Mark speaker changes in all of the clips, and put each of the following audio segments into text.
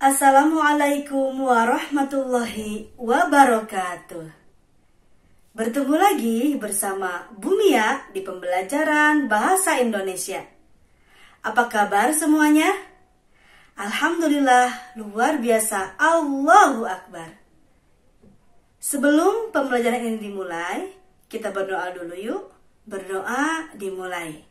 Speaker 1: Assalamualaikum warahmatullahi wabarakatuh. Bertemu lagi bersama Bu Mia di pembelajaran Bahasa Indonesia. Apa kabar semuanya? Alhamdulillah, luar biasa, Allahu Akbar. Sebelum pembelajaran ini dimulai, kita berdoa dulu yuk. Berdoa dimulai.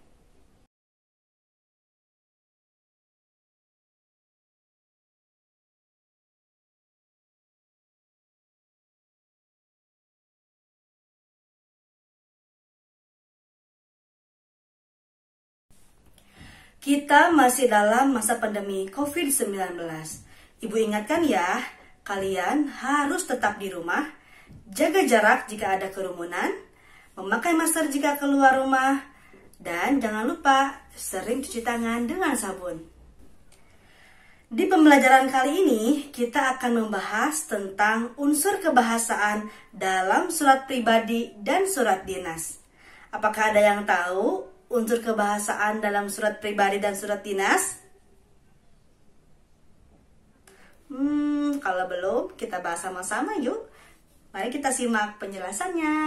Speaker 1: Kita masih dalam masa pandemi COVID-19. Ibu ingatkan ya, kalian harus tetap di rumah, jaga jarak jika ada kerumunan, memakai masker jika keluar rumah, dan jangan lupa sering cuci tangan dengan sabun. Di pembelajaran kali ini, kita akan membahas tentang unsur kebahasaan dalam surat pribadi dan surat dinas. Apakah ada yang tahu unsur kebahasaan dalam surat pribadi dan surat dinas? Kalau belum, kita bahas sama-sama yuk. Mari kita simak penjelasannya.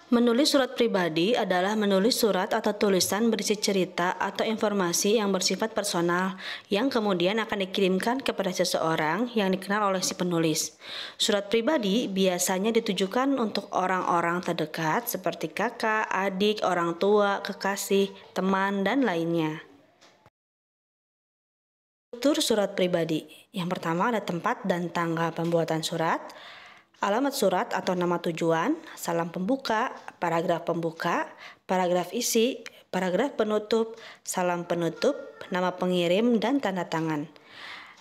Speaker 1: Menulis surat pribadi adalah menulis surat atau tulisan berisi cerita atau informasi yang bersifat personal yang kemudian akan dikirimkan kepada seseorang yang dikenal oleh si penulis. Surat pribadi biasanya ditujukan untuk orang-orang terdekat seperti kakak, adik, orang tua, kekasih, teman, dan lainnya. Struktur surat pribadi. Yang pertama ada tempat dan tanggal pembuatan surat, alamat surat atau nama tujuan, salam pembuka, paragraf isi, paragraf penutup, salam penutup, nama pengirim, dan tanda tangan.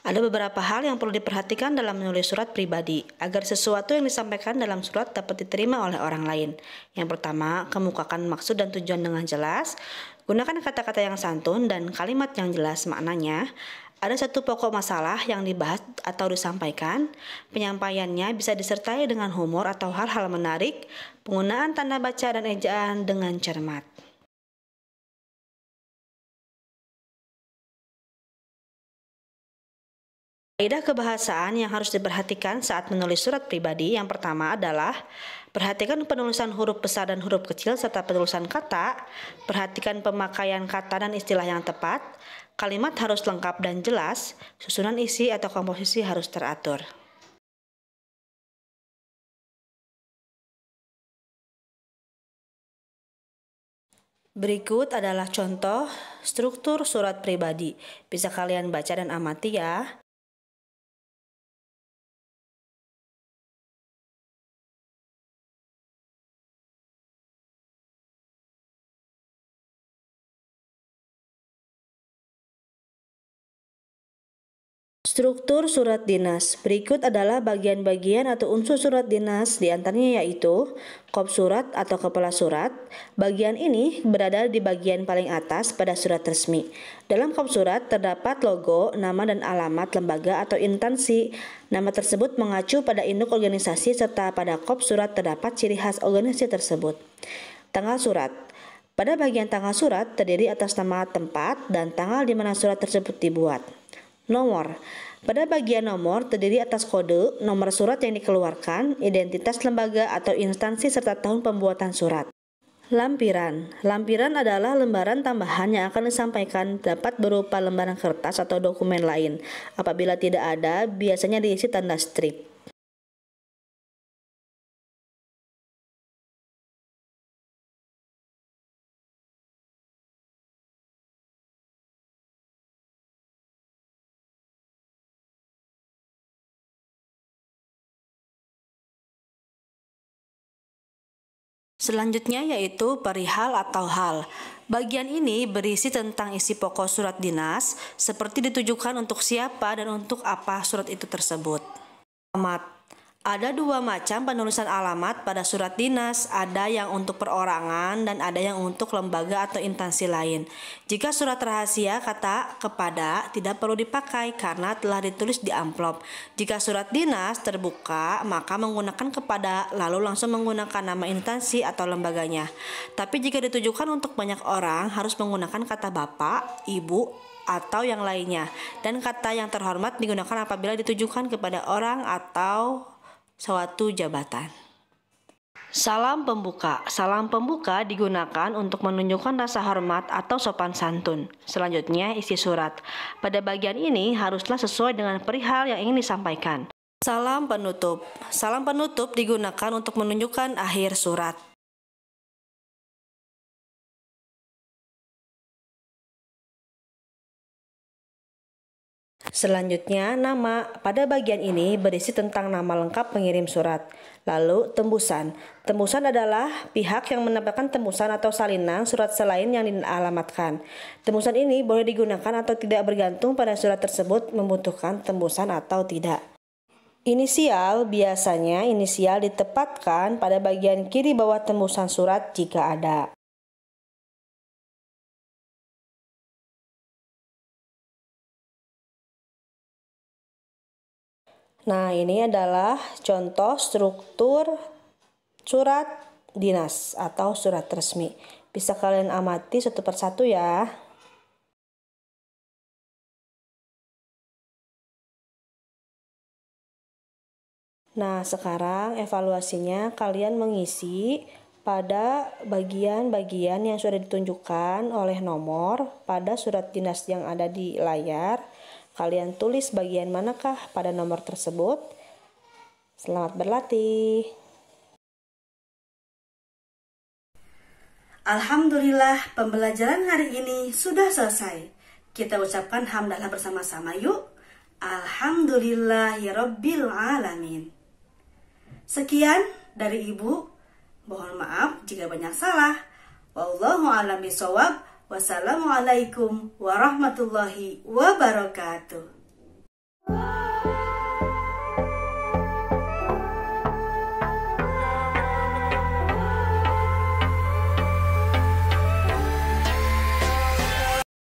Speaker 1: Ada beberapa hal yang perlu diperhatikan dalam menulis surat pribadi agar sesuatu yang disampaikan dalam surat dapat diterima oleh orang lain. Yang pertama, kemukakan maksud dan tujuan dengan jelas, gunakan kata-kata yang santun dan kalimat yang jelas maknanya. Ada satu pokok masalah yang dibahas atau disampaikan, penyampaiannya bisa disertai dengan humor atau hal-hal menarik, penggunaan tanda baca dan ejaan dengan cermat. Kaidah kebahasaan yang harus diperhatikan saat menulis surat pribadi yang pertama adalah perhatikan penulisan huruf besar dan huruf kecil serta penulisan kata, perhatikan pemakaian kata dan istilah yang tepat, kalimat harus lengkap dan jelas, susunan isi atau komposisi harus teratur. Berikut adalah contoh struktur surat pribadi. Bisa kalian baca dan amati ya. Struktur surat dinas. Berikut adalah bagian-bagian atau unsur surat dinas, diantaranya yaitu kop surat atau kepala surat. Bagian ini berada di bagian paling atas pada surat resmi. Dalam kop surat terdapat logo, nama dan alamat lembaga atau instansi. Nama tersebut mengacu pada induk organisasi serta pada kop surat terdapat ciri khas organisasi tersebut. Tanggal surat. Pada bagian tanggal surat terdiri atas nama tempat dan tanggal di mana surat tersebut dibuat. Nomor. Pada bagian nomor terdiri atas kode, nomor surat yang dikeluarkan, identitas lembaga atau instansi serta tahun pembuatan surat. Lampiran. Lampiran adalah lembaran tambahan yang akan disampaikan dapat berupa lembaran kertas atau dokumen lain. Apabila tidak ada, biasanya diisi tanda strip. Selanjutnya yaitu perihal atau hal. Bagian ini berisi tentang isi pokok surat dinas, seperti ditujukan untuk siapa dan untuk apa surat itu tersebut. Alamat. Ada dua macam penulisan alamat pada surat dinas, ada yang untuk perorangan dan ada yang untuk lembaga atau instansi lain. Jika surat rahasia, kata kepada tidak perlu dipakai karena telah ditulis di amplop. Jika surat dinas terbuka, maka menggunakan kepada lalu langsung menggunakan nama instansi atau lembaganya. Tapi jika ditujukan untuk banyak orang, harus menggunakan kata bapak, ibu, atau yang lainnya. Dan kata yang terhormat digunakan apabila ditujukan kepada orang atau suatu jabatan. Salam pembuka. Salam pembuka digunakan untuk menunjukkan rasa hormat atau sopan santun. Selanjutnya, isi surat. Pada bagian ini haruslah sesuai dengan perihal yang ingin disampaikan. Salam penutup. Salam penutup digunakan untuk menunjukkan akhir surat. Selanjutnya, nama. Pada bagian ini berisi tentang nama lengkap pengirim surat. Lalu, tembusan. Tembusan adalah pihak yang mendapatkan tembusan atau salinan surat selain yang dialamatkan. Tembusan ini boleh digunakan atau tidak bergantung pada surat tersebut membutuhkan tembusan atau tidak. Inisial. Biasanya inisial ditempatkan pada bagian kiri bawah tembusan surat jika ada. Nah, ini adalah contoh struktur surat dinas atau surat resmi. Bisa kalian amati satu persatu ya. Nah, sekarang evaluasinya kalian mengisi pada bagian-bagian yang sudah ditunjukkan oleh nomor pada surat dinas yang ada di layar. Kalian tulis bagian manakah pada nomor tersebut. Selamat berlatih.
Speaker 2: Alhamdulillah, pembelajaran hari ini sudah selesai. Kita ucapkan hamdalah bersama-sama yuk. Alhamdulillahirabbil alamin. Sekian dari Ibu. Mohon maaf jika banyak salah. Wallahu a'lam bishawab. Wassalamualaikum warahmatullahi wabarakatuh.